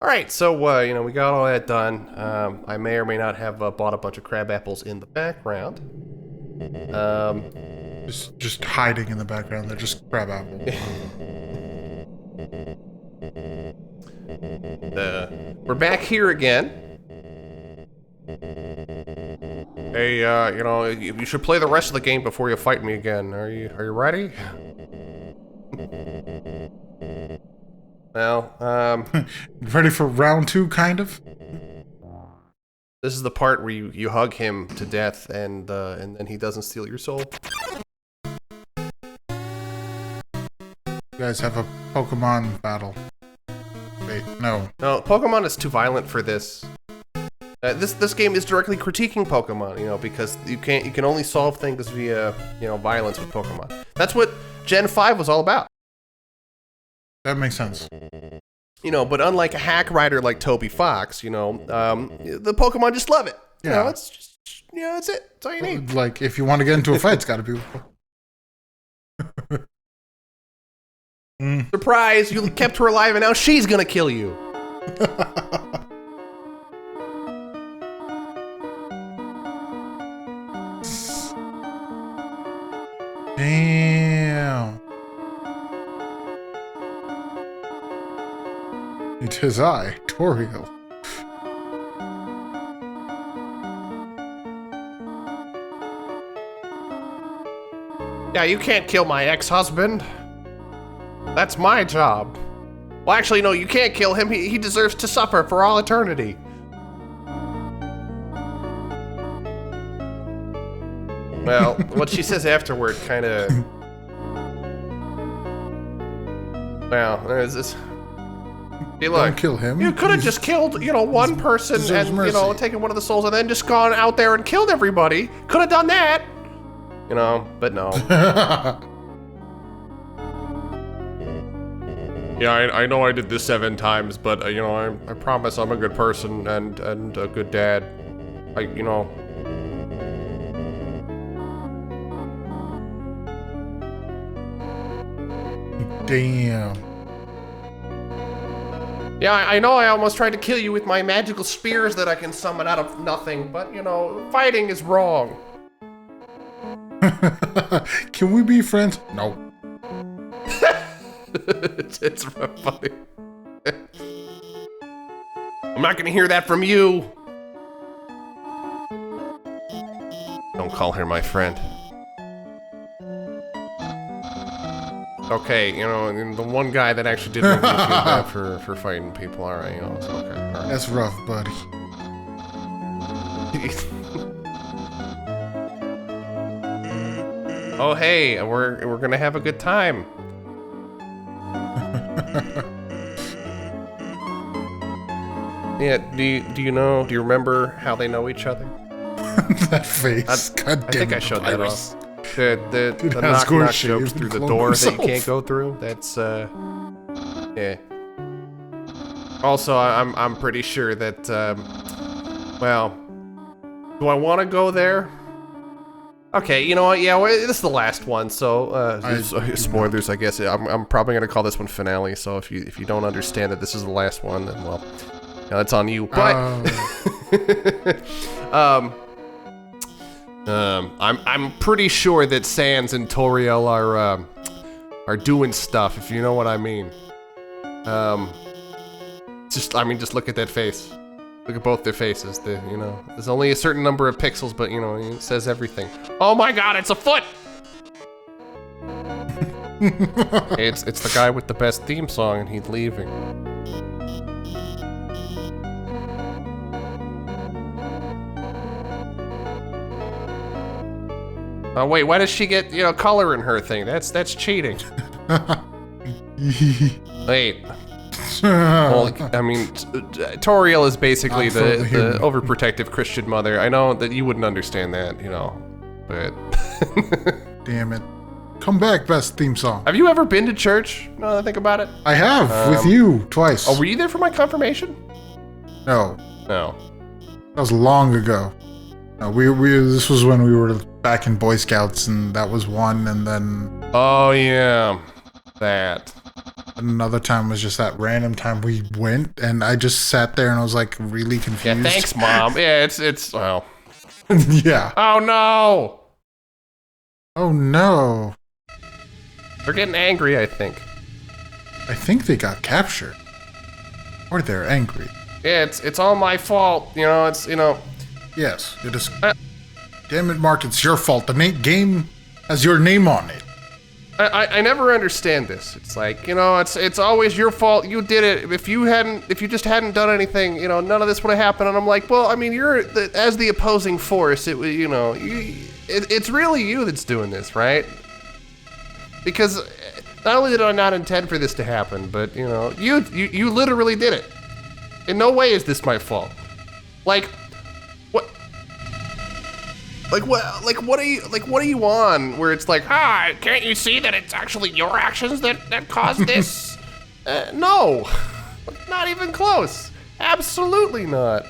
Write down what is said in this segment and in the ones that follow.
Alright, so, we got all that done. I may or may not have bought a bunch of crab apples in the background. Just hiding in the background. They're just crab apples. We're back here again. Hey, you should play the rest of the game before you fight me again. Are you ready? Well, ready for round 2, kind of? This is the part where you hug him to death and then he doesn't steal your soul. You guys have a Pokemon battle. Wait, no. No, Pokemon is too violent for this. This game is directly critiquing Pokemon, because you can only solve things via, violence with Pokemon. That's what Gen 5 was all about. That makes sense. But unlike a hack writer like Toby Fox, the Pokemon just love it. Yeah. It's just, that's it. That's all you need. Like, if you want to get into a fight, it's gotta be... Surprise, you kept her alive and now she's gonna kill you. Damn. It is I, Toriel. Yeah, you can't kill my ex-husband. That's my job. Well, actually, no, you can't kill him. He deserves to suffer for all eternity. Well, what she says afterward kind of... Well, there's this... Hey, look, don't kill him. You could have just killed, one person and, mercy. taken one of the souls and then just gone out there and killed everybody. Could have done that. But no. Yeah, I know I did this 7 times, but, I promise I'm a good person and a good dad. Damn. Yeah, I know I almost tried to kill you with my magical spears that I can summon out of nothing, but, fighting is wrong. Can we be friends? No. it's funny. I'm not gonna hear that from you. Don't call her my friend. Okay, the one guy that actually did make me feel bad for fighting people. All right, it's okay. All right. That's rough, buddy. Oh, hey, we're gonna have a good time. Yeah, do you remember how they know each other? That face. God damn I think it, I showed Virus. that off. The Asgore knock shaved jokes through and the cloned door that you himself. can't go through. That's yeah. Also, I'm pretty sure that well, do I want to go there? Okay, you know what? Yeah, well, this is the last one, so spoilers. I guess I'm probably gonna call this one finale. So if you don't understand that this is the last one, then well, that's on you. But I'm pretty sure that Sans and Toriel are doing stuff, if you know what I mean. Just look at that face. Look at both their faces. There's only a certain number of pixels, but it says everything. Oh my God, it's a foot! it's the guy with the best theme song, and he's leaving. Oh wait, why does she get color in her thing? That's cheating. Wait. Well, Toriel is basically the overprotective Christian mother. I know that you wouldn't understand that, but... Damn it. Come back, best theme song. Have you ever been to church? Now that I think about it. I have, with you, twice. Oh, were you there for my confirmation? No. No. That was long ago. No, this was when we were back in Boy Scouts, and that was one, and then... Oh, yeah. That. Another time was just that random time we went, and I just sat there and I was like really confused. Yeah, thanks, Mom. Yeah, it's well. Yeah. Oh no! Oh no. They're getting angry, I think. I think they got captured. Or they're angry. Yeah, it's all my fault. You know, Yes, it is. Damn it, Mark, it's your fault. The game has your name on it. I never understand this. It's like, you know, it's always your fault. You did it. If you just hadn't done anything, you know, none of this would have happened. And I'm like, well, I mean, as the opposing force, it's really you that's doing this, right? Because not only did I not intend for this to happen, but you know, you literally did it. In no way is this my fault. Like, what? Like what are you on? Where it's like, can't you see that it's actually your actions that caused this? No, not even close. Absolutely not.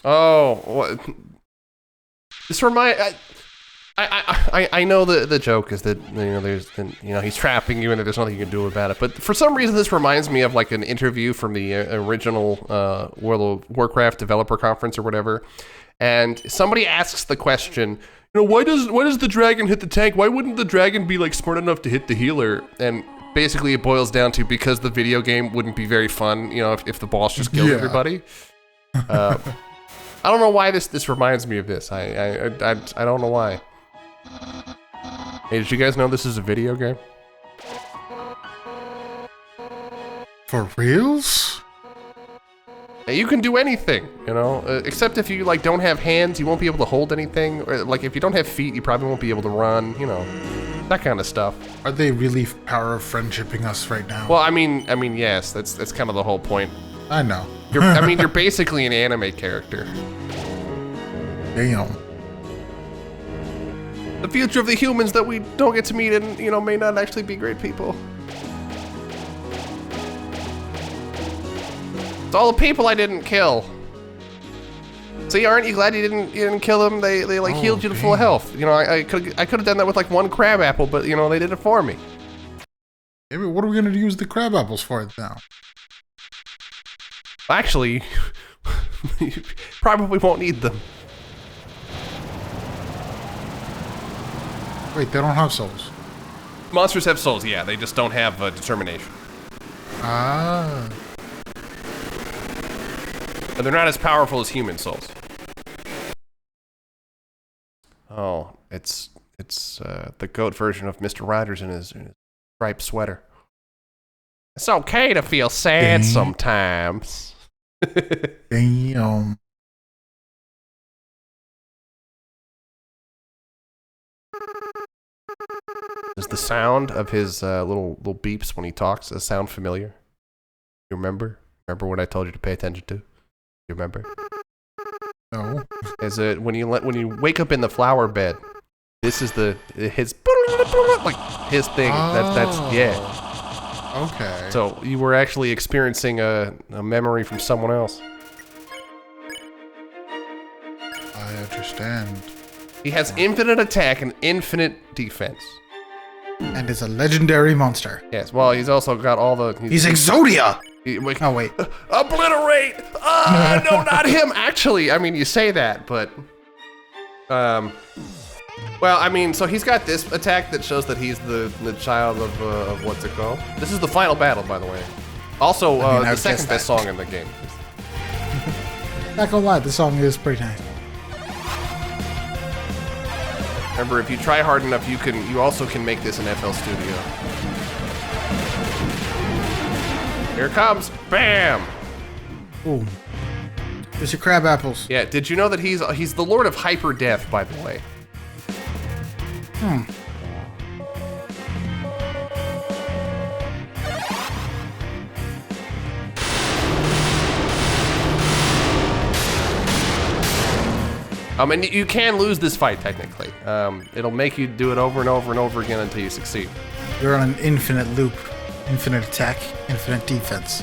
Oh, what? This I know the joke is that, you know, he's trapping you and there's nothing you can do about it. But for some reason, this reminds me of like an interview from the original World of Warcraft developer conference or whatever. And somebody asks the question, you know, why does the dragon hit the tank? Why wouldn't the dragon be like smart enough to hit the healer? And basically, it boils down to because the video game wouldn't be very fun, you know, if the boss just killed everybody. I don't know why this reminds me of this. I don't know why. Hey, did you guys know this is a video game? For reals? You can do anything, you know, except if you like don't have hands, you won't be able to hold anything. Or like if you don't have feet, you probably won't be able to run, you know, that kind of stuff. Are they really power of friendshipping us right now? Well, I mean, yes, that's kind of the whole point. I know. You're basically an anime character. Damn. The future of the humans that we don't get to meet and, you know, may not actually be great people. It's all the people I didn't kill. See, aren't you glad you didn't kill them? They like healed you to full health. You know, I could have done that with like one crab apple, but you know, they did it for me. Yeah, but what are we gonna use the crab apples for now? Actually, you probably won't need them. Wait, they don't have souls. Monsters have souls, yeah. They just don't have determination. Ah. And they're not as powerful as human souls. Oh, it's the goat version of Mr. Rogers in his striped sweater. It's okay to feel sad sometimes. Damn. Does the sound of his little beeps when he talks sound familiar? You remember? Remember what I told you to pay attention to? You remember? No. Is it when you wake up in the flower bed? This is his like his thing. That's yeah. Okay. So you were actually experiencing a memory from someone else. I understand. He has infinite attack and infinite defense. And is a legendary monster. Yes. Well, he's also got all the. He's Exodia. Oh wait. Obliterate! No, not him. Actually, I mean, you say that, but well, I mean, so he's got this attack that shows that he's the child of what's it called? This is the final battle, by the way. Also, the second best song in the game. Not gonna lie, the song is pretty nice. Remember, if you try hard enough, you also can make this in FL Studio. Here it comes! Bam! Ooh. There's your crab apples. Yeah, did you know that he's the Lord of Hyper Death, by the way? And you can lose this fight, technically. It'll make you do it over and over and over again until you succeed. You're on an infinite loop. Infinite attack, infinite defense.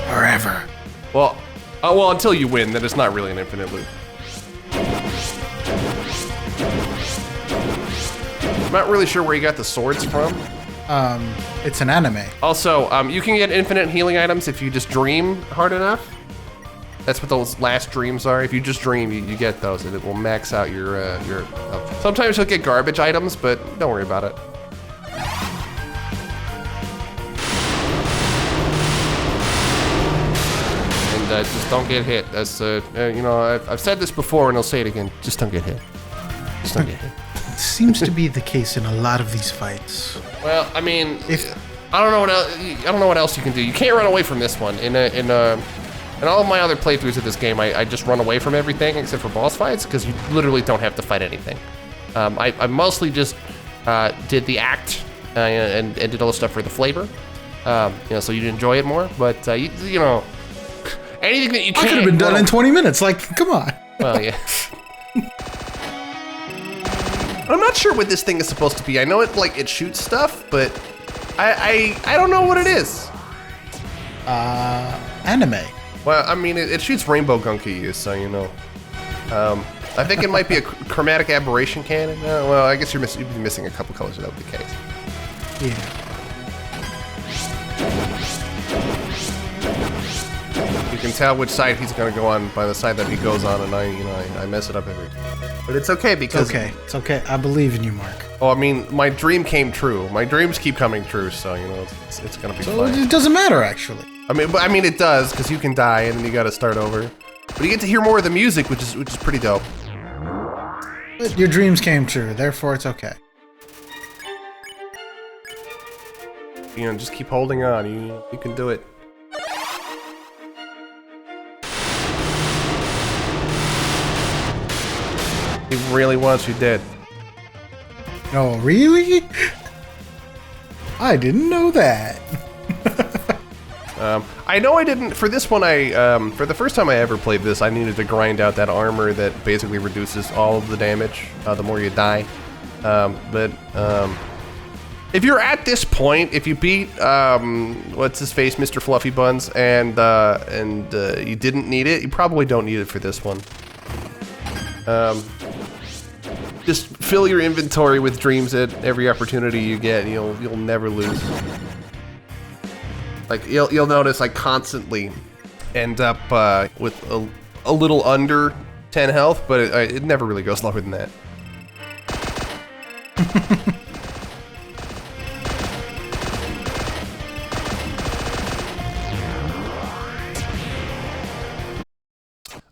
Forever. Well, until you win, then it's not really an infinite loop. not really sure where you got the swords from. It's an anime. Also, you can get infinite healing items if you just dream hard enough. That's what those last dreams are. If you just dream, you get those, and it will max out your health. Sometimes you'll get garbage items, but don't worry about it. And just don't get hit. That's you know, I've said this before, and I'll say it again. Just don't get hit. Just don't get hit. It seems to be the case in a lot of these fights. Well, I mean, I don't know what else. I don't know what else you can do. You can't run away from this one. In all of my other playthroughs of this game, I just run away from everything except for boss fights because you literally don't have to fight anything. I mostly just did the act and did all the stuff for the flavor, you know, so you'd enjoy it more. But you know, anything that you can. I could have been done in 20 minutes. Like, come on. Well, yeah. I'm not sure what this thing is supposed to be. I know it shoots stuff, but I don't know what it is. Anime. Well, I mean, it shoots rainbow gunky, so you know. I think it might be a chromatic aberration cannon. Well, I guess you'd be missing a couple colors if that would be the case. Yeah. You can tell which side he's going to go on by the side that he goes on, and I mess it up every time. But it's okay because It's okay. I believe in you, Mark. Oh, I mean, my dream came true. My dreams keep coming true, so you know it's going to be fine. It doesn't matter, actually. I mean, it does because you can die and then you got to start over. But you get to hear more of the music, which is pretty dope. But your dreams came true, therefore it's okay. You know, just keep holding on. You can do it. He really wants you dead. No, really? I didn't know that. I know I didn't, for this one for the first time I ever played this, I needed to grind out that armor that basically reduces all of the damage, the more you die. If you're at this point, if you beat, what's his face, Mr. Fluffy Buns, and you didn't need it, you probably don't need it for this one. Just fill your inventory with dreams at every opportunity you get, and you'll never lose. Like you'll notice I constantly end up with a little under 10 health, but it never really goes lower than that.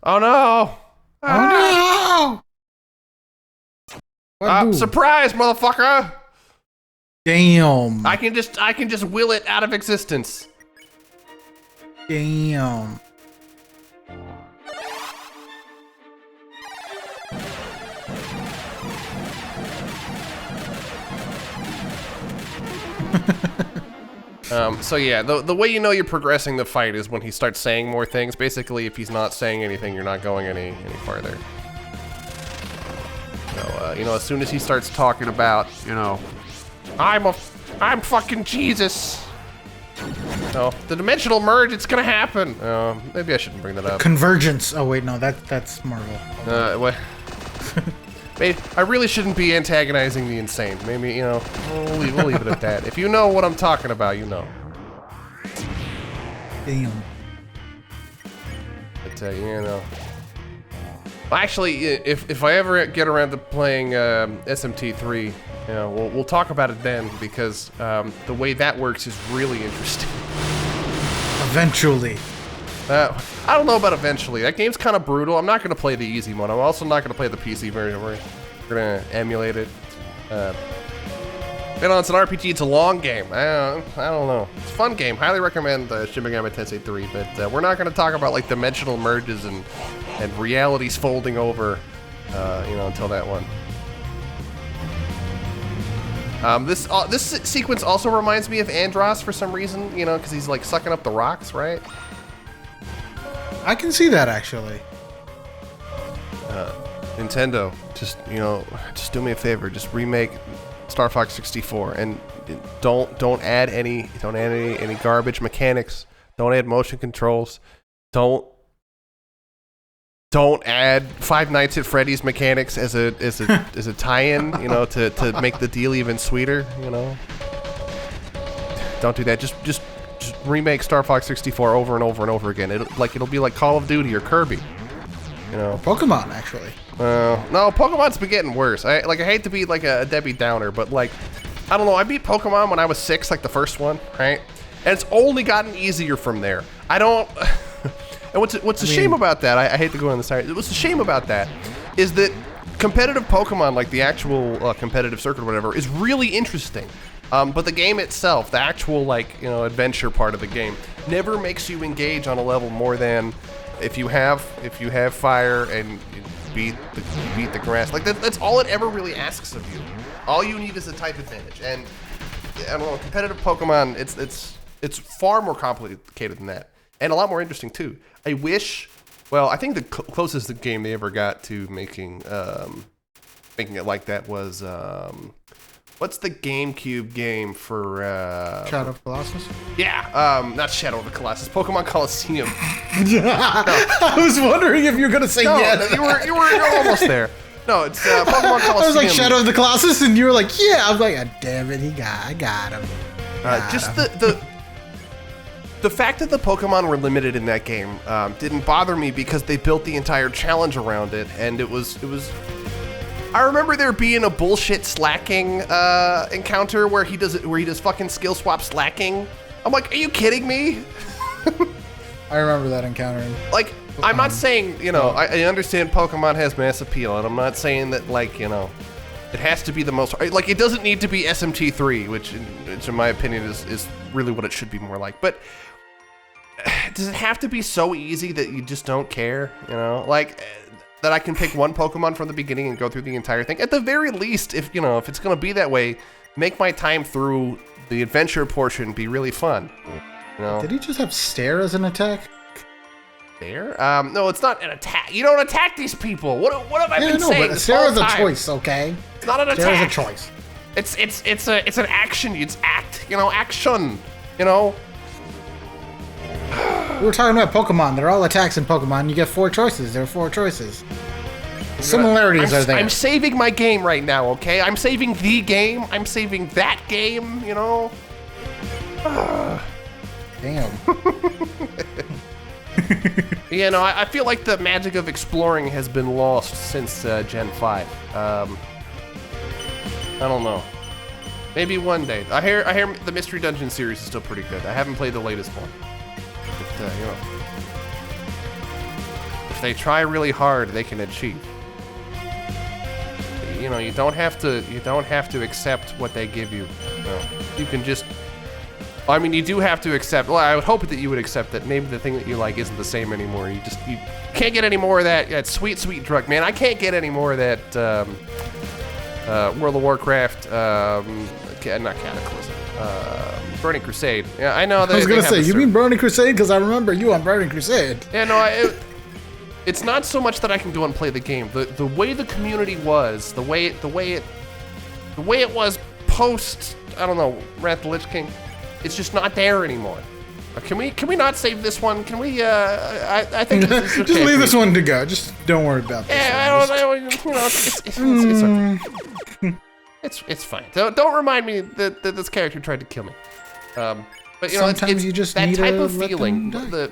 Oh no! Oh no! Surprise, motherfucker! Damn. I can just will it out of existence. Damn. So yeah, the way you know you're progressing the fight is when he starts saying more things. Basically, if he's not saying anything, you're not going any farther. So, you know, as soon as he starts talking about, you know, I'm fucking Jesus. No, the dimensional merge, it's gonna happen. Maybe I shouldn't bring that up. Convergence. Oh wait, no, that's Marvel. What? Maybe, I really shouldn't be antagonizing the insane. Maybe, you know, we'll leave it at that. If you know what I'm talking about, you know. Damn. But, you know. Well, actually, if I ever get around to playing SMT3, you know, we'll talk about it then, because the way that works is really interesting. Eventually. I don't know about eventually. That game's kind of brutal. I'm not going to play the easy one. I'm also not going to play the PC version. We're going to emulate it. You know, it's an RPG. It's a long game. I don't know. It's a fun game. Highly recommend Shin Megami Tensei 3. But we're not going to talk about like dimensional merges and realities folding over, you know, until that one. This sequence also reminds me of Andros for some reason. You know, because he's like sucking up the rocks, right? I can see that actually. Nintendo, just do me a favor, just remake Star Fox 64 and don't add any garbage mechanics. Don't add motion controls. Don't don't add Five Nights at Freddy's mechanics as a tie-in, you know, to make the deal even sweeter, you know. Don't do that. Just remake Star Fox 64 over and over and over again. It'll be like Call of Duty or Kirby, you know. Pokemon, actually. No, Pokemon's been getting worse. I hate to be like a Debbie Downer, but like, I don't know. I beat Pokemon when I was 6, like the first one, right? And it's only gotten easier from there. I don't. And what's a shame about that? I hate to go on the side. What's a shame about that is that competitive Pokemon, like the actual competitive circuit or whatever, is really interesting. But the game itself, the actual like adventure part of the game, never makes you engage on a level more than if you have fire and you beat the grass. Like that's all it ever really asks of you. All you need is a type advantage. And I don't know, competitive Pokemon, it's far more complicated than that, and a lot more interesting too. I wish. Well, I think the closest game they ever got to making it like that was what's the GameCube game for Shadow of the Colossus? Yeah, not Shadow of the Colossus, Pokemon Coliseum. I was wondering if you were gonna say yes. You were almost there. No, it's Pokemon Coliseum. I was like Shadow of the Colossus, and you were like, yeah. I was like, oh, damn it, I got him. Just the fact that the Pokemon were limited in that game didn't bother me because they built the entire challenge around it, and it was. I remember there being a bullshit slacking encounter where he does fucking skill swap slacking. I'm like, are you kidding me? I remember that encounter. Like, I'm not saying I understand Pokemon has mass appeal, and I'm not saying that like it has to be the most like it doesn't need to be SMT3, which in my opinion is really what it should be more like, but. Does it have to be so easy that you just don't care, like that I can pick one Pokemon from the beginning and go through the entire thing? At the very least, if it's going to be that way, make my time through the adventure portion be really fun. Did he just have stare as an attack? Stare? No, it's not an attack. You don't attack these people. What have I been saying? But stare is a choice, okay? It's not an attack. Stare is a choice. It's an action. It's action. We were talking about Pokemon. They're all attacks in Pokemon. You get 4 choices. There are 4 choices. Similarities are there. I'm saving my game right now, okay? I'm saving the game. I'm saving that game, Damn. I feel like the magic of exploring has been lost since Gen 5. I don't know. Maybe one day. I hear the Mystery Dungeon series is still pretty good. I haven't played the latest one. But, if they try really hard, they can achieve. You don't have to accept what they give you. You can just. I mean, you do have to accept. Well, I would hope that you would accept that maybe the thing that you like isn't the same anymore. You can't get any more of that sweet drug, man. I can't get any more of that World of Warcraft. Not Cataclysm. Burning Crusade. Yeah, I know that. I was gonna say, you mean Burning Crusade? Because I remember you on Burning Crusade. Yeah, no, it's not so much that I can go and play the game. The way the community was, the way it was post, I don't know, Wrath of the Lich King, it's just not there anymore. Can we not save this one? Can we? I think this is okay. Just leave this one to go. Just don't worry about this. Yeah, it's okay. It's fine. Don't remind me that this character tried to kill me. But sometimes you just that need type to of let feeling. them die.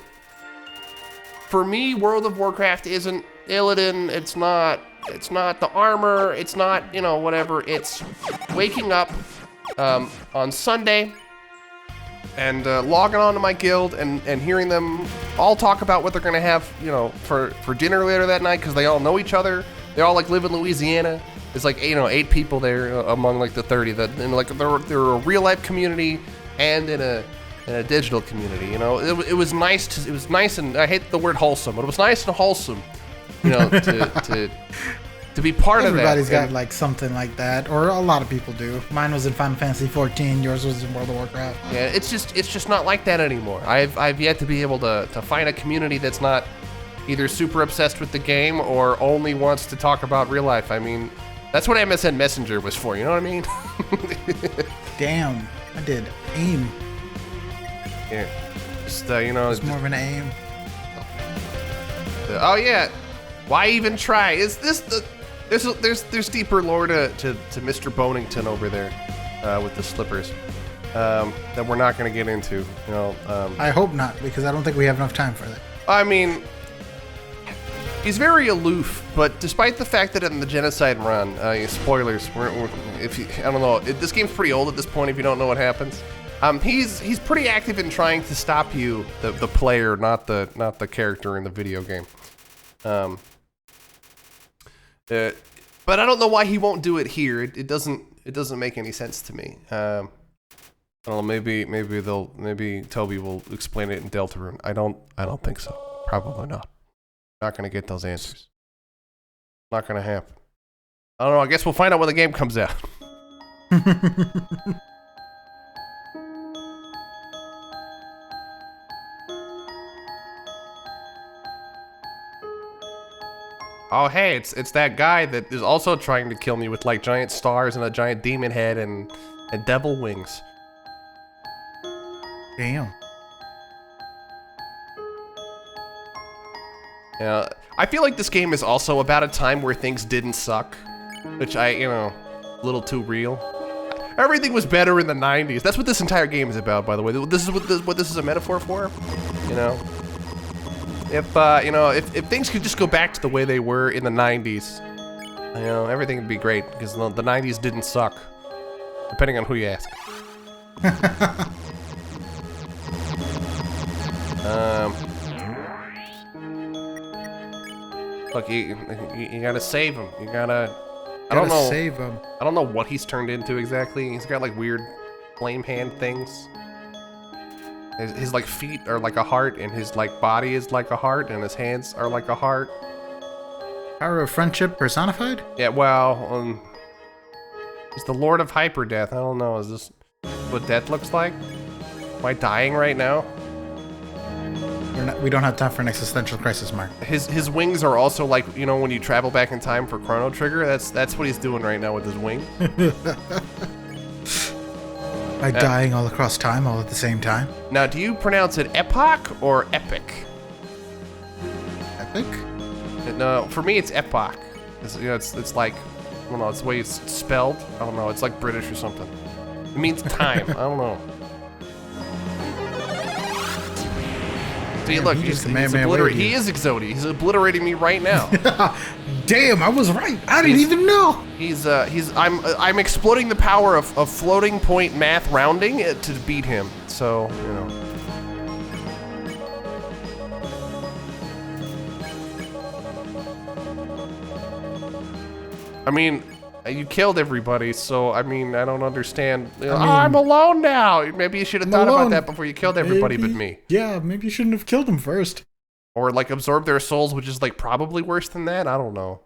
For me, World of Warcraft isn't Illidan. It's not the armor. It's not whatever. It's waking up on Sunday and logging on to my guild and hearing them all talk about what they're gonna have for dinner later that night, because they all know each other. They all like live in Louisiana. There's like 8 people there among like the 30 and like they're a real life community and in a digital community. It was nice. It was nice, and I hate the word wholesome, but it was nice and wholesome. To be part of that. Everybody's got like something like that, or a lot of people do. Mine was in Final Fantasy 14. Yours was in World of Warcraft. Yeah, it's just not like that anymore. I've yet to be able to find a community that's not either super obsessed with the game or only wants to talk about real life. I mean, that's what MSN Messenger was for. You know what I mean? Damn, I did AIM. Yeah, just It's more of an AIM. Oh yeah. Why even try? Is this the... There's deeper lore to Mr. Bonington over there with the slippers that we're not going to get into. You know, I hope not, because I don't think we have enough time for that. I mean, he's very aloof, but despite the fact that in the Genocide run, spoilers, I don't know, this game's pretty old at this point if you don't know what happens. He's pretty active in trying to stop you, the player, not the character in the video game. But I don't know why he won't do it here. It doesn't make any sense to me. I don't know. Maybe Toby will explain it in Deltarune. I don't think so. Probably not. Not gonna get those answers. Not gonna happen. I don't know. I guess we'll find out when the game comes out. Oh hey, it's that guy that is also trying to kill me with like giant stars and a giant demon head and devil wings. Damn. Yeah, I feel like this game is also about a time where things didn't suck, which a little too real. Everything was better in the 90s. That's what this entire game is about, by the way. This is what this is a metaphor for, you know. If things could just go back to the way they were in the 90s, you know, everything would be great, because the 90s didn't suck, depending on who you ask. Look, you gotta save him. You gotta... I don't know. Save him. I don't know what he's turned into exactly. He's got like weird flame hand things. His like feet are like a heart, and his like body is like a heart, and his hands are like a heart. Power of friendship personified? Yeah, well, he's the Lord of Hyperdeath. I don't know. Is this what death looks like? Am I dying right now? We don't have time for an existential crisis, Mark. His wings are also like, you know, when you travel back in time for Chrono Trigger. That's what he's doing right now with his wings. By dying all across time all at the same time? Now, do you pronounce it epoch or epic? Epic? No, for me it's epoch. It's like, I don't know, it's the way it's spelled. I don't know, it's like British or something. It means time. I don't know. See, look, he's obliterating. He is Exodi. He's obliterating me right now. Damn, I was right. I didn't even know. I'm exploiting the power of floating point math rounding to beat him. So, you know. I mean, you killed everybody, so I mean, I don't understand. I'm alone now. Maybe you should have thought about that before you killed everybody but me. Yeah, maybe you shouldn't have killed him first. Or like absorb their souls, which is like probably worse than that. I don't know.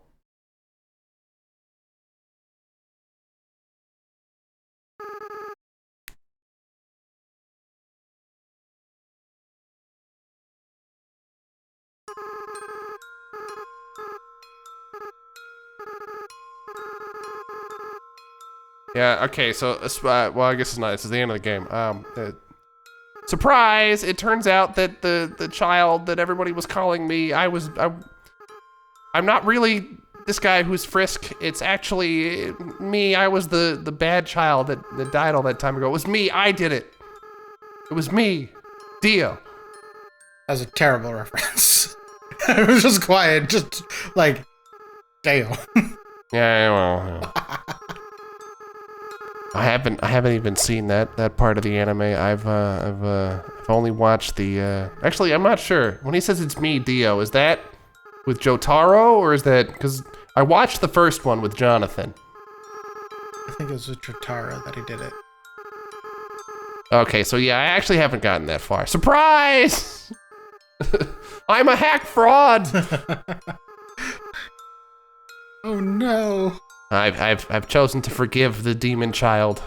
Yeah, okay, so, well, I guess it's not. This is the end of the game. Surprise! It turns out that the child that everybody was calling me, I'm not really this guy who's Frisk. It's actually me. I was the bad child that died all that time ago. It was me. I did it. It was me. Dio. That was a terrible reference. It was just quiet, just like, damn. Yeah, well, yeah. I haven't even seen that part of the anime. I've only watched the. Actually, I'm not sure. When he says it's me, Dio, is that with Jotaro or is that because I watched the first one with Jonathan? I think it was with Jotaro that he did it. Okay, so yeah, I actually haven't gotten that far. Surprise! I'm a hack fraud. Oh no. I've chosen to forgive the demon child.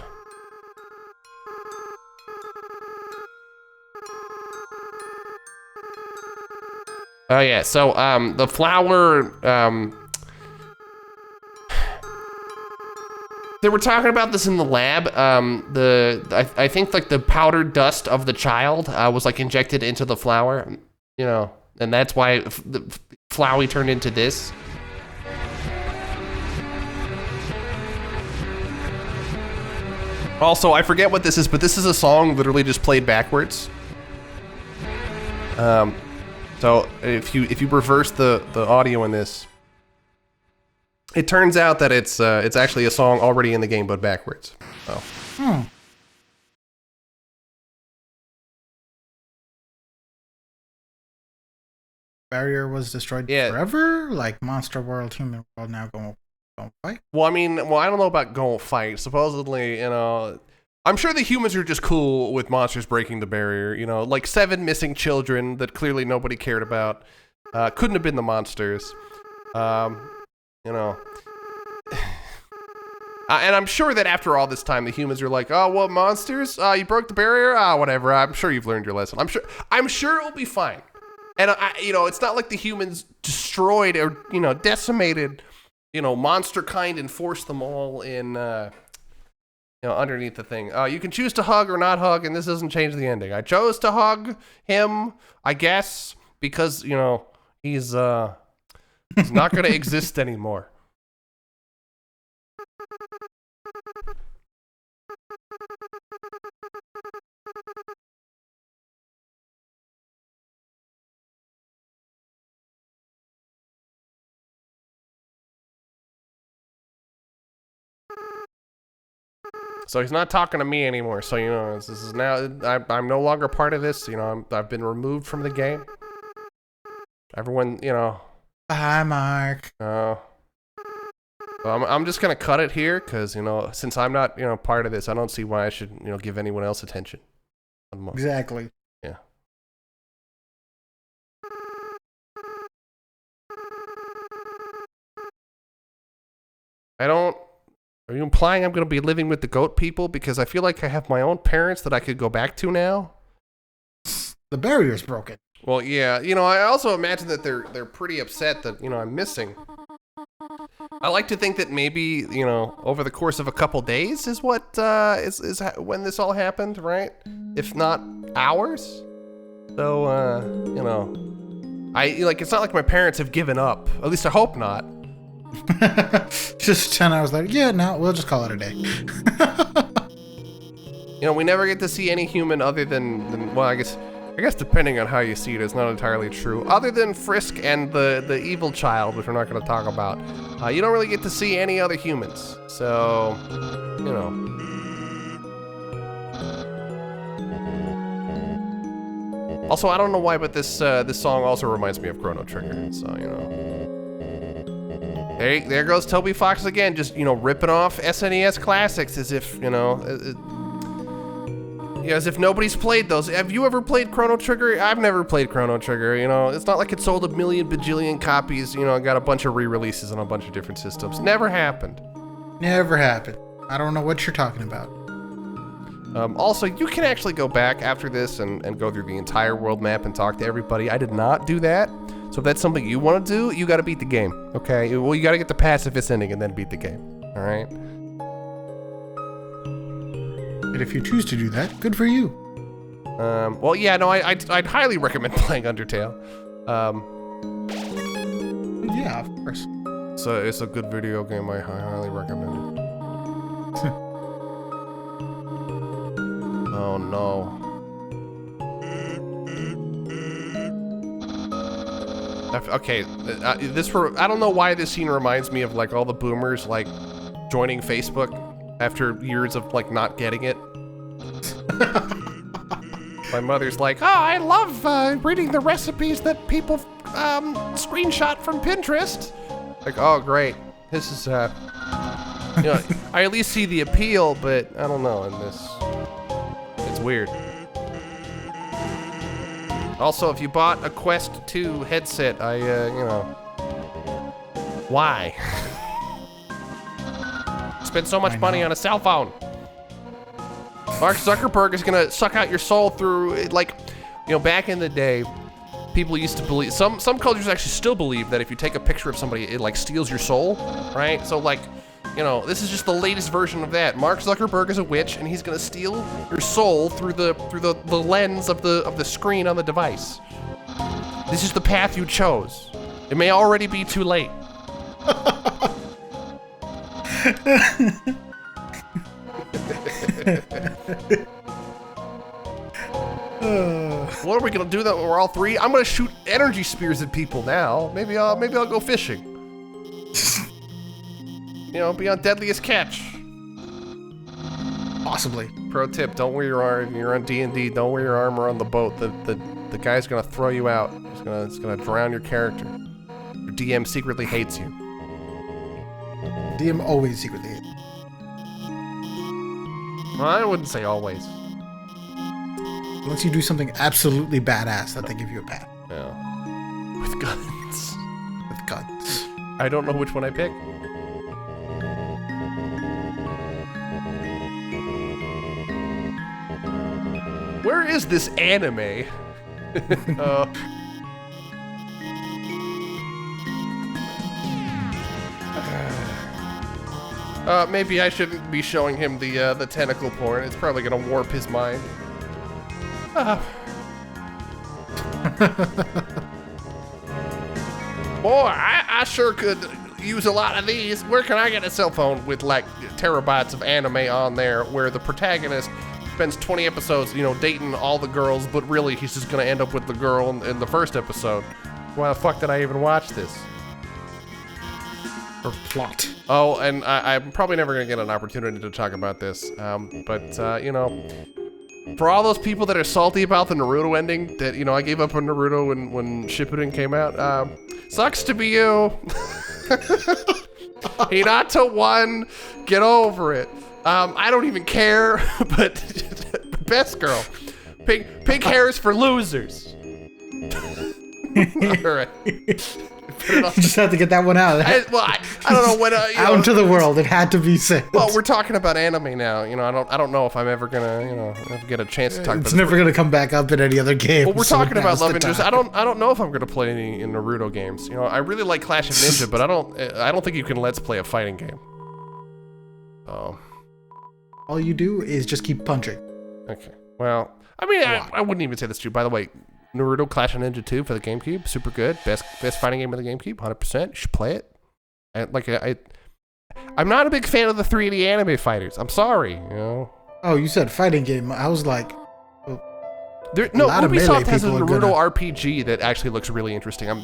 Oh yeah, so the flower they were talking about this in the lab. I think like the powdered dust of the child was like injected into the flower. You know, And that's why Flowey turned into this. Also, I forget what this is, but this is a song literally just played backwards. So if you reverse the audio in this, it turns out that it's actually a song already in the game but backwards. So. Barrier was destroyed forever? Like Monster World, Human World now going fight? Well, I mean, I don't know about going fight. Supposedly, I'm sure the humans are just cool with monsters breaking the barrier. Like 7 missing children that clearly nobody cared about. Couldn't have been the monsters. And I'm sure that after all this time, the humans are like, oh, what monsters? You broke the barrier? Whatever. I'm sure you've learned your lesson. I'm sure it'll be fine. And it's not like the humans destroyed or, decimated, monster kind and forced them all in, underneath the thing. You can choose to hug or not hug, and this doesn't change the ending. I chose to hug him, I guess, because, he's not going to exist anymore. So he's not talking to me anymore. So, this is now, I'm no longer part of this. I've been removed from the game. Everyone, Bye, Mark. So I'm just going to cut it here because, since I'm not, part of this, I don't see why I should, give anyone else attention. Exactly. Yeah. Are you implying I'm going to be living with the goat people? Because I feel like I have my own parents that I could go back to now. The barrier's broken. Well, yeah. I also imagine that they're pretty upset that, I'm missing. I like to think that maybe, over the course of a couple days is what, is when this all happened, right? If not hours. So, it's not like my parents have given up. At least I hope not. Just 10 hours later. Yeah, no, we'll just call it a day. We never get to see any human other than well, I guess depending on how you see it, it's not entirely true. Other than Frisk and the evil child, which we're not going to talk about, you don't really get to see any other humans. So, Also, I don't know why, but this song also reminds me of Chrono Trigger. So, there goes Toby Fox again, just, ripping off SNES classics as if, as if nobody's played those. Have you ever played Chrono Trigger? I've never played Chrono Trigger, It's not like it sold a million bajillion copies, got a bunch of re-releases on a bunch of different systems. Never happened. Never happened. I don't know what you're talking about. Also, you can actually go back after this and go through the entire world map and talk to everybody. I did not do that. So if that's something you want to do, you got to beat the game, okay? Well, you got to get the pacifist ending and then beat the game, all right? And if you choose to do that, good for you. Well, yeah, no, I'd highly recommend playing Undertale. Yeah, of course. So it's a good video game. I highly recommend it. Oh no. Okay, I don't know why this scene reminds me of like all the boomers like joining Facebook after years of like not getting it. My mother's like, oh, I love reading the recipes that people screenshot from Pinterest. Like, oh great, this is I at least see the appeal, but I don't know in this. It's weird. Also, if you bought a Quest 2 headset, why? Spend so much money on a cell phone. Mark Zuckerberg is gonna suck out your soul through, like, back in the day, people used to believe, some cultures actually still believe that if you take a picture of somebody, it like steals your soul, right? So like, this is just the latest version of that. Mark Zuckerberg is a witch, and he's gonna steal your soul through the lens of the screen on the device. This is the path you chose. It may already be too late. What are we gonna do that we're all three? I'm gonna shoot energy spears at people now. Maybe I'll go fishing. You know, be on deadliest catch. Possibly. Pro tip: don't wear your armor. You're on D&D. Don't wear your armor on the boat. The guy's gonna throw you out. It's gonna drown your character. Your DM secretly hates you. DM always secretly hates. Well, I wouldn't say always. Unless you do something absolutely badass that they give you a pat. Yeah. With guns. With guns. I don't know which one I pick. Where is this anime? Maybe I shouldn't be showing him the tentacle porn. It's probably gonna warp his mind. Boy, I sure could use a lot of these. Where can I get a cell phone with like terabytes of anime on there where the protagonist spends 20 episodes, you know, dating all the girls, but really he's just gonna end up with the girl in the first episode. Why the fuck did I even watch this? Or plot. Oh, and I'm probably never gonna get an opportunity to talk about this, but you know, for all those people that are salty about the Naruto ending, that, you know, I gave up on Naruto when Shippuden came out, sucks to be you. Hinata won, get over it. I don't even care, but best girl. Pink hair is for losers. All right. You just have to get that one out. I don't know when. Out into the world, it had to be said. Well, we're talking about anime now. You know, I don't know if I'm ever gonna, you know, get a chance to talk about. It's never gonna come back up in any other game. Well, we're talking about love interest. I don't know if I'm gonna play any in Naruto games. You know, I really like Clash of Ninja, but I don't think you can let's play a fighting game. Oh. All you do is just keep punching. Okay. Well, I mean, I wouldn't even say that's true. By the way, Naruto Clash of Ninja 2 for the GameCube, super good. Best fighting game of the GameCube, 100%. You should play it. I'm not a big fan of the 3D anime fighters. I'm sorry, you know. Oh, you said fighting game. I was like, Ubisoft has a Naruto RPG that actually looks really interesting. I'm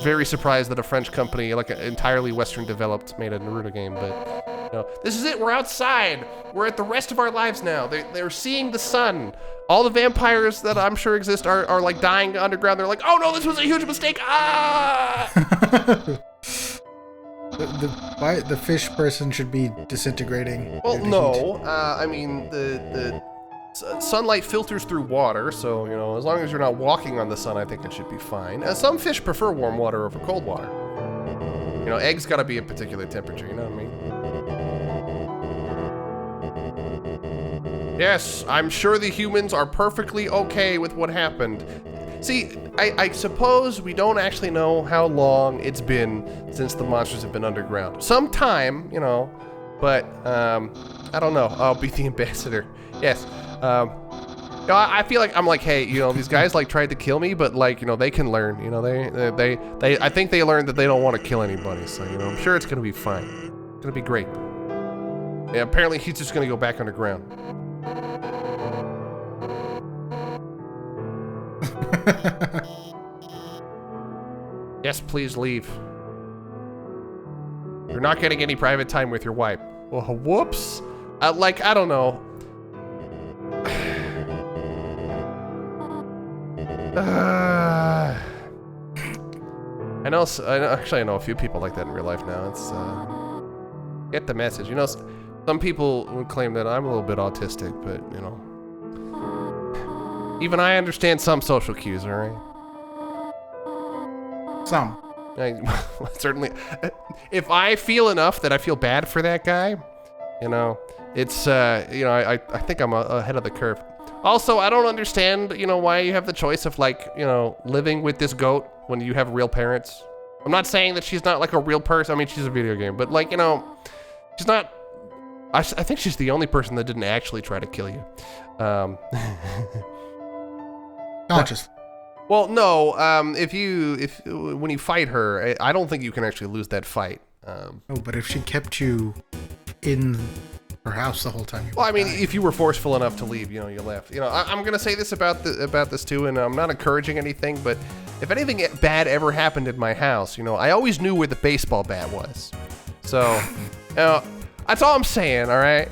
very surprised that a French company, like entirely Western developed, made a Naruto game, but you know, this is it. We're outside. We're at the rest of our lives now. They're seeing the sun. All the vampires that I'm sure exist are like dying underground. They're like, oh no, this was a huge mistake. Ah! the fish person should be disintegrating. Well, no. I mean, the sunlight filters through water, so, you know, as long as you're not walking on the sun, I think it should be fine. Some fish prefer warm water over cold water. You know, eggs gotta be a particular temperature, you know what I mean? Yes, I'm sure the humans are perfectly okay with what happened. See, I suppose we don't actually know how long it's been since the monsters have been underground. Some time, you know, but, I don't know. I'll be the ambassador. Yes. I feel like I'm like, hey, you know, these guys like tried to kill me, but like, you know, they can learn. You know, they I think they learned that they don't want to kill anybody. So, you know, I'm sure it's gonna be fine. It's gonna be great. Yeah, apparently he's just gonna go back underground. Yes, please leave. You're not getting any private time with your wife. Well, whoops. Like, I don't know. I know a few people like that in real life now. It's get the message. You know, some people would claim that I'm a little bit autistic, but you know, even I understand some social cues. All right. Some. Certainly. If I feel enough that I feel bad for that guy, you know, it's you know, I think I'm ahead of the curve. Also, I don't understand, you know, why you have the choice of like, you know, living with this goat when you have real parents. I'm not saying that she's not like a real person. I mean, she's a video game, but like, you know, she's not. I think she's the only person that didn't actually try to kill you. Conscious. Well, no. When you fight her, I don't think you can actually lose that fight. Oh, but if she kept you in her house the whole time, well, I mean, if you were forceful enough to leave, you left. I'm gonna say this about this too, and I'm not encouraging anything, but if anything bad ever happened in my house, I always knew where the baseball bat was. So, that's all I'm saying. All right.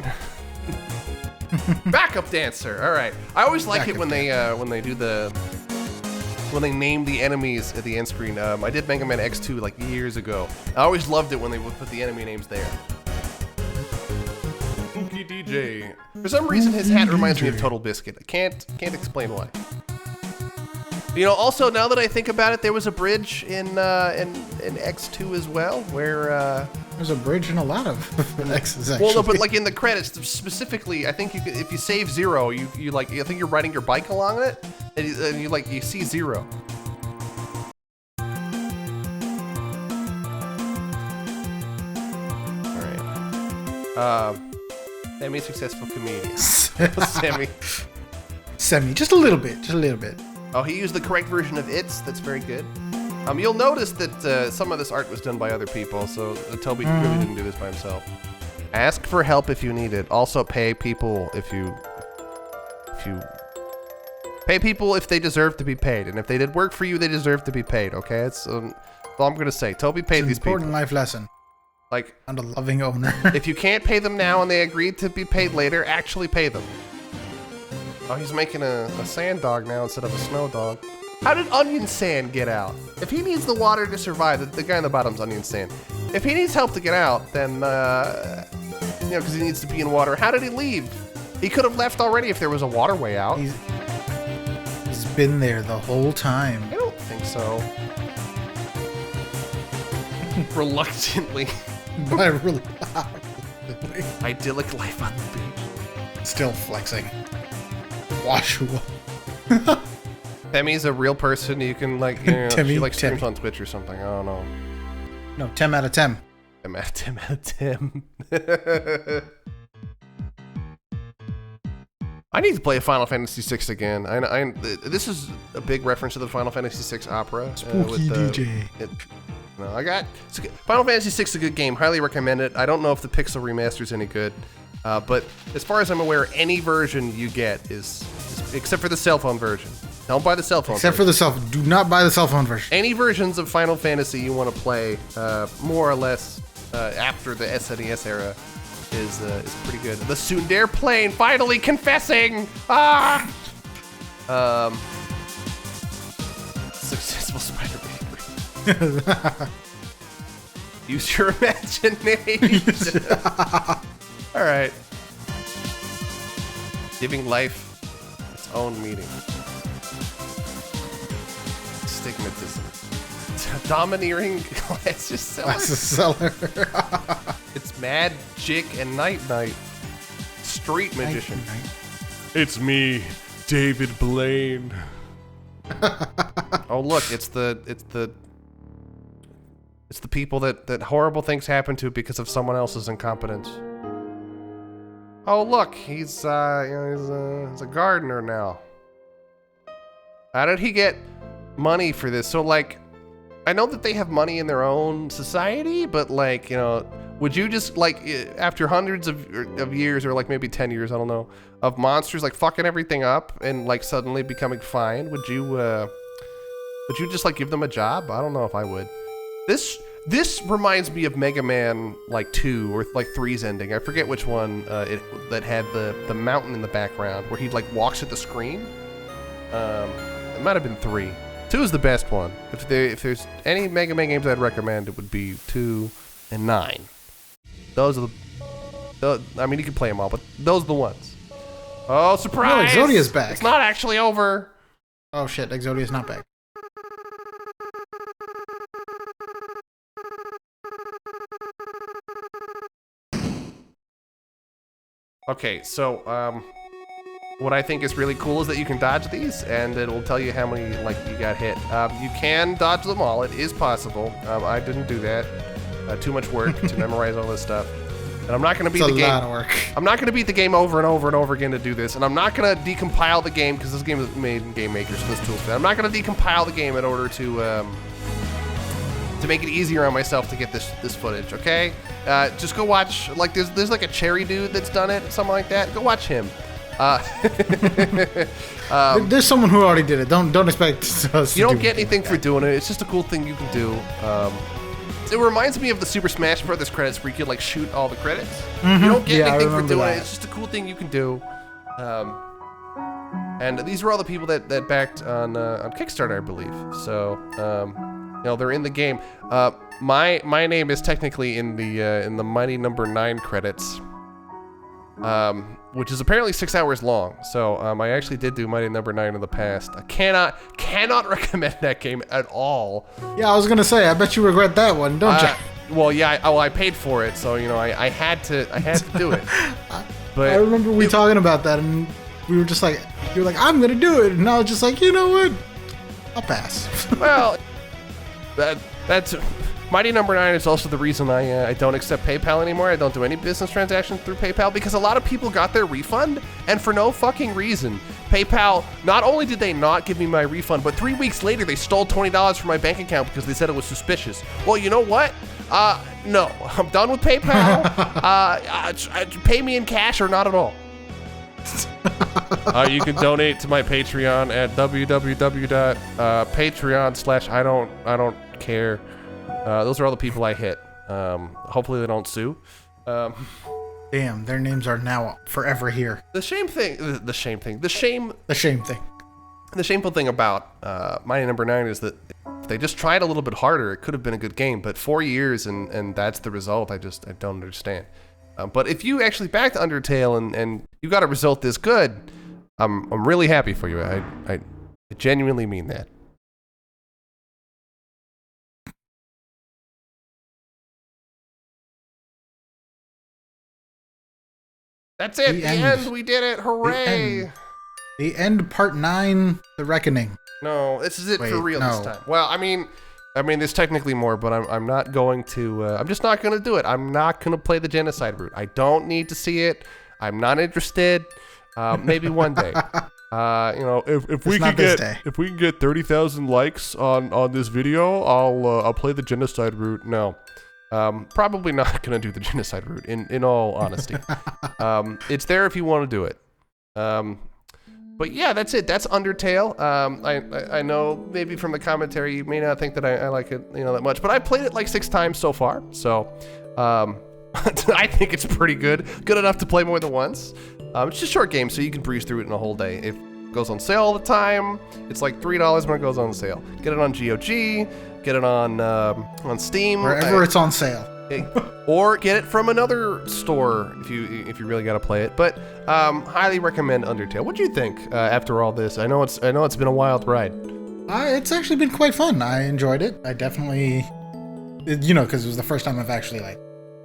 Backup dancer. All right. I always like it when they name the enemies at the end screen. I did Mega Man X2 like years ago. I always loved it when they would put the enemy names there. Spooky DJ. For some reason, his hat reminds me of Total Biscuit. I can't explain why. Also, now that I think about it, there was a bridge in X2 as well, where there's a bridge in a lot of X's actually. Well, no, but like in the credits specifically, I think if you save 0, I think you're riding your bike along it, and you see 0. All right. Semi-successful comedian. Semi, just a little bit. Oh, he used the correct version of It's. That's very good. You'll notice that some of this art was done by other people, so Toby really didn't do this by himself. Ask for help if you need it. Also, pay people if you pay people if they deserve to be paid, and if they did work for you, they deserve to be paid. Okay, that's all I'm gonna say. Toby paid these people. Important life lesson. Like, and a loving owner. If you can't pay them now and they agreed to be paid later, actually pay them. Oh, he's making a sand dog now instead of a snow dog. How did Onion Sand get out? If he needs the water to survive, the guy on the bottom's Onion Sand. If he needs help to get out, then, because he needs to be in water, how did he leave? He could have left already if there was a waterway out. He's been there the whole time. I don't think so. Reluctantly. But really idyllic life on the beach. Still flexing. Washua. Temmie's a real person. You can she streams on Twitch or something. I don't know. No, 10 out of 10. 10 out of 10 out of 10. I need to play Final Fantasy VI again. This is a big reference to the Final Fantasy VI opera. Spooky DJ. Final Fantasy VI is a good game. Highly recommend it. I don't know if the Pixel remaster is any good, but as far as I'm aware, any version you get is except for the cell phone version. Don't buy the cell phone. Except for the cell phone. Do not buy the cell phone version. Any versions of Final Fantasy you want to play, more or less after the SNES era, is pretty good. The Sundare plane finally confessing. Successful spider bakery. Use your imagination. All right. Giving life its own meaning. Stigmatism. Domineering glasses seller. It's Magic and Night. Street magician. It's me, David Blaine. Oh look, it's the people that horrible things happen to because of someone else's incompetence. Oh look, he's a gardener now. How did he get money for this? So I know that they have money in their own society, but would you just after hundreds of years or maybe 10 years, I don't know, of monsters fucking everything up and suddenly becoming fine, would you just give them a job? I don't know if I would. This reminds me of Mega Man 2 or 3's ending. I forget which one that had the mountain in the background where he walks at the screen. It might have been 3. 2 is the best one. If there's any Mega Man games I'd recommend, it would be 2 and 9. Those are I mean, you can play them all, but those are the ones. Oh, surprise! No, Exodia's back. It's not actually over. Oh shit, Exodia's not back. Okay, so what I think is really cool is that you can dodge these, and it'll tell you how many you got hit. You can dodge them all. It is possible. I didn't do that. Too much work to memorize all this stuff. And I'm not going to beat It's the a game. lot of work. I'm not going to beat the game over and over and over again to do this. And I'm not going to decompile the game because this game is made in Game Maker, so this tool's bad. I'm not going to decompile the game in order to make it easier on myself to get this footage, okay? Just go watch, like, there's like a cherry dude that's done it, something like that. Go watch him. There's someone who already did it. Don't expect us. You don't get anything for doing it. It's just a cool thing you can do. It reminds me of the Super Smash Brothers credits where you could like shoot all the credits. You don't get anything for doing it. It's just a cool thing you can do. And these were all the people that backed on Kickstarter, I believe. So you know, they're in the game. My name is technically in the Mighty Number 9 credits. Which is apparently 6 hours long. So I actually did do Mighty Number 9 in the past. I cannot recommend that game at all. Yeah, I was gonna say, I bet you regret that one, don't you? Well, yeah, I paid for it, so you know I had to do it. But I remember we talking about that, and we were just like, you were like, I'm gonna do it, and I was just like, you know what? I'll pass. Well, that's Mighty Number 9 is also the reason I don't accept PayPal anymore. I don't do any business transactions through PayPal because a lot of people got their refund, and for no fucking reason. PayPal, not only did they not give me my refund, but 3 weeks later they stole $20 from my bank account because they said it was suspicious. Well, you know what? No, I'm done with PayPal. Pay me in cash or not at all. You can donate to my Patreon at www.patreon/I don't care. Those are all the people I hit. Hopefully they don't sue. Damn, their names are now forever here. The shameful thing about Mighty Number 9 is that if they just tried a little bit harder, it could have been a good game. But 4 years and that's the result. I don't understand. But if you actually backed Undertale and you got a result this good, I'm really happy for you. I genuinely mean that. That's it. The end. We did it. Hooray. The end, part 9, The Reckoning. No, this is it for real this time. Well, I mean, there's technically more, but I'm not going to. I'm just not going to do it. I'm not going to play the genocide route. I don't need to see it. I'm not interested. Maybe one day. You know, if we can get 30,000 likes on this video, I'll play the genocide route. No. Probably not going to do the genocide route, in all honesty. It's there if you want to do it. But yeah, that's it. That's Undertale. I know maybe from the commentary you may not think that I like it, you know, that much, but I played it like 6 times so far. So I think it's pretty good. Good enough to play more than once. It's just a short game, so you can breeze through it in a whole day. It goes on sale all the time. It's like $3 when it goes on sale. Get it on GOG. Get it on Steam. Wherever it's on sale. Or get it from another store if you really gotta play it. But highly recommend Undertale. What do you think after all this? I know it's been a wild ride. It's actually been quite fun. I enjoyed it. I definitely, you know, because it was the first time I've actually like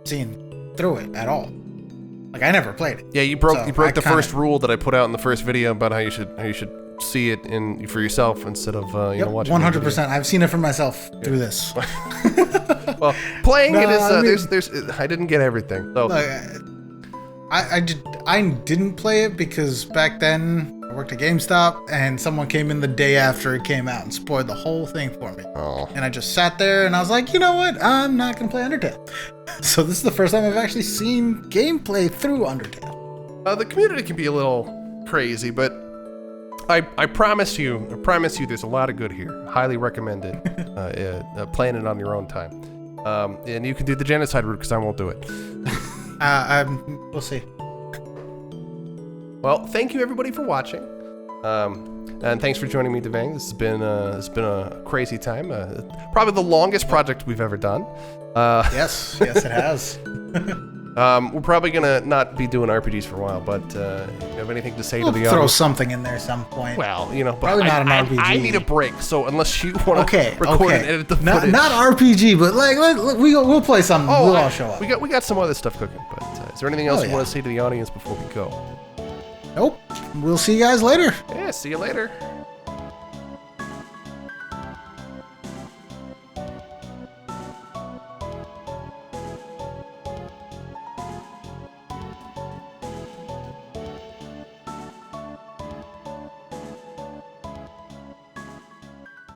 seen through it at all. Like I never played it. Yeah, you broke the first rule that I put out in the first video about how you should see it for yourself instead of you know, watching. 100%. I've seen it for myself through this. Well, playing it is I didn't get everything. So I didn't play it because back then I worked at GameStop and someone came in the day after it came out and spoiled the whole thing for me. Oh. And I just sat there and I was like, you know what? I'm not gonna play Undertale. So this is the first time I've actually seen gameplay through Undertale. The community can be a little crazy, but I promise you there's a lot of good here. Highly recommend it. Playing it on your own time. And you can do the genocide route because I won't do it. We'll see. Well, thank you everybody for watching. And thanks for joining me, Devang. This has been a crazy time. Probably the longest project we've ever done. Yes, it has. We're probably gonna not be doing RPGs for a while, but if you have anything to say to the audience, throw something in there some point. Well, you know, but probably not an RPG. I need a break, so unless you want to record and edit the footage, not RPG, but like we'll play something. We'll all show up. We got some other stuff cooking. But is there anything else you want to say to the audience before we go? Nope. We'll see you guys later. Yeah, see you later.